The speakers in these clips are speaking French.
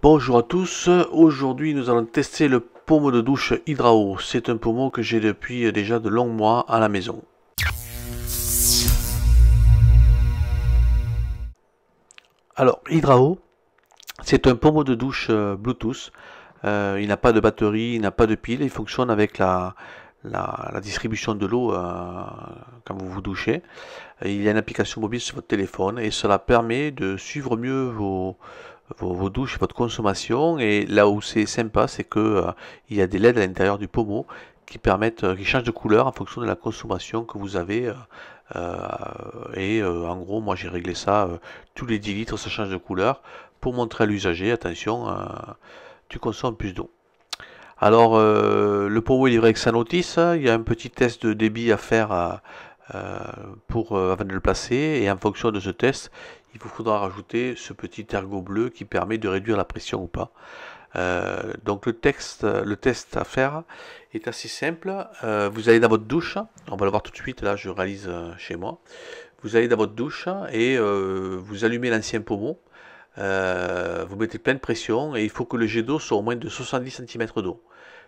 Bonjour à tous, aujourd'hui nous allons tester le pommeau de douche Hydrao. C'est un pommeau que j'ai depuis déjà de longs mois à la maison. Alors Hydrao, c'est un pommeau de douche Bluetooth. Il n'a pas de batterie, il n'a pas de pile, il fonctionne avec la distribution de l'eau quand vous vous douchez. Il y a une application mobile sur votre téléphone et cela permet de suivre mieux vos douches, votre consommation. Et là où c'est sympa, c'est que il y a des LED à l'intérieur du pommeau qui changent de couleur en fonction de la consommation que vous avez. En gros, moi j'ai réglé ça tous les 10 litres, ça change de couleur pour montrer à l'usager, attention, tu consommes plus d'eau. Alors, le pommeau est livré avec sa notice. Il y a un petit test de débit à faire avant de le placer. Et en fonction de ce test, il vous faudra rajouter ce petit ergot bleu qui permet de réduire la pression ou pas. Donc le test à faire est assez simple. Vous allez dans votre douche. On va le voir tout de suite. Là, je réalise chez moi. Vous allez dans votre douche et vous allumez l'ancien pommeau. Vous mettez pleine pression et il faut que le jet d'eau soit au moins de 70 cm d'eau.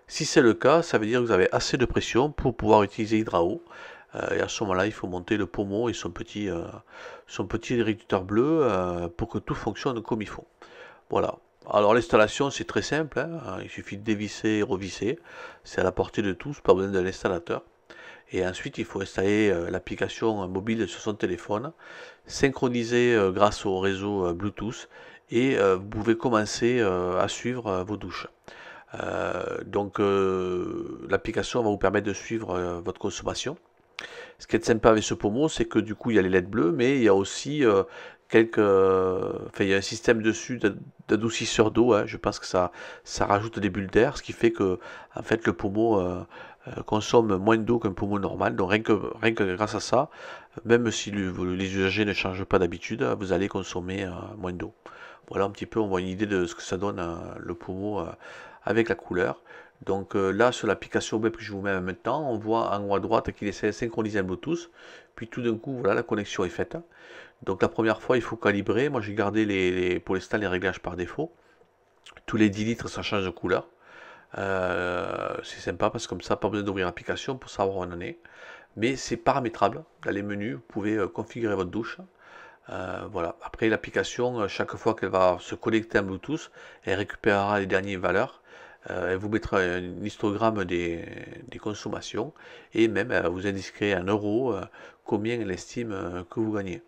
Si c'est le cas, ça veut dire que vous avez assez de pression pour pouvoir utiliser Hydrao. Et à ce moment-là, il faut monter le pommeau et son petit réducteur bleu pour que tout fonctionne comme il faut. Voilà. Alors l'installation, c'est très simple, hein. Il suffit de dévisser et revisser. C'est à la portée de tous, pas besoin d'un installateur. Et ensuite, il faut installer l'application mobile sur son téléphone, synchroniser grâce au réseau Bluetooth, et vous pouvez commencer à suivre vos douches. L'application va vous permettre de suivre votre consommation. Ce qui est sympa avec ce pommeau, c'est que du coup il y a les LED bleus, mais il y a aussi il y a un système dessus d'adoucisseur d'eau, hein. Je pense que ça rajoute des bulles d'air, ce qui fait que en fait le pommeau consomme moins d'eau qu'un pommeau normal. Donc rien que grâce à ça, même si les usagers ne changent pas d'habitude, vous allez consommer moins d'eau. Voilà un petit peu, on voit une idée de ce que ça donne le pommeau avec la couleur. Donc là, sur l'application web que je vous mets en même temps, on voit en haut à droite qu'il essaie de synchroniser un Bluetooth. Puis tout d'un coup, voilà, la connexion est faite. Donc la première fois, il faut calibrer. Moi, j'ai gardé pour l'instant les réglages par défaut. Tous les 10 litres, ça change de couleur. C'est sympa parce que comme ça, pas besoin d'ouvrir l'application pour savoir où on en est. Mais c'est paramétrable. Dans les menus, vous pouvez configurer votre douche. Voilà. Après, l'application, chaque fois qu'elle va se connecter à Bluetooth, elle récupérera les dernières valeurs. Elle vous mettra un histogramme des consommations et même vous indiquerez en euros combien elle estime que vous gagnez.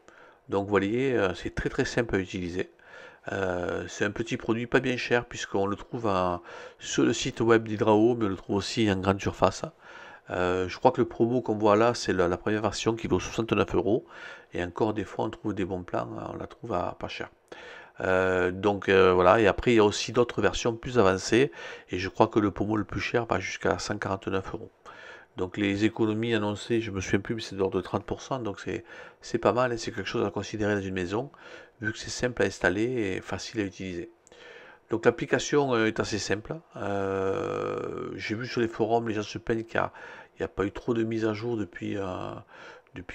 Donc vous voyez, c'est très très simple à utiliser. C'est un petit produit pas bien cher puisqu'on le trouve sur le site web d'Hydrao, mais on le trouve aussi en grande surface. Je crois que le promo qu'on voit là, c'est la première version qui vaut 69 euros. Et encore des fois, on trouve des bons plans, on la trouve à pas cher. Voilà, et après il y a aussi d'autres versions plus avancées, et je crois que le pommeau le plus cher va jusqu'à 149 euros. Donc les économies annoncées, je me souviens plus, mais c'est de l'ordre de 30%, donc c'est pas mal, et c'est quelque chose à considérer dans une maison, vu que c'est simple à installer et facile à utiliser. Donc l'application est assez simple. J'ai vu sur les forums, les gens se plaignent qu'il n'y a pas eu trop de mise à jour depuis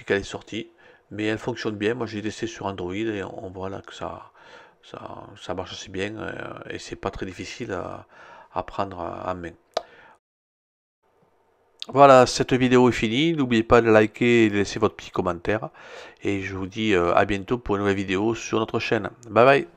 qu'elle est sortie, mais elle fonctionne bien. Moi j'ai testé sur Android et on voit là que ça marche assez bien et c'est pas très difficile à prendre en main. Voilà, cette vidéo est finie. N'oubliez pas de liker et de laisser votre petit commentaire. Et je vous dis à bientôt pour une nouvelle vidéo sur notre chaîne. Bye bye.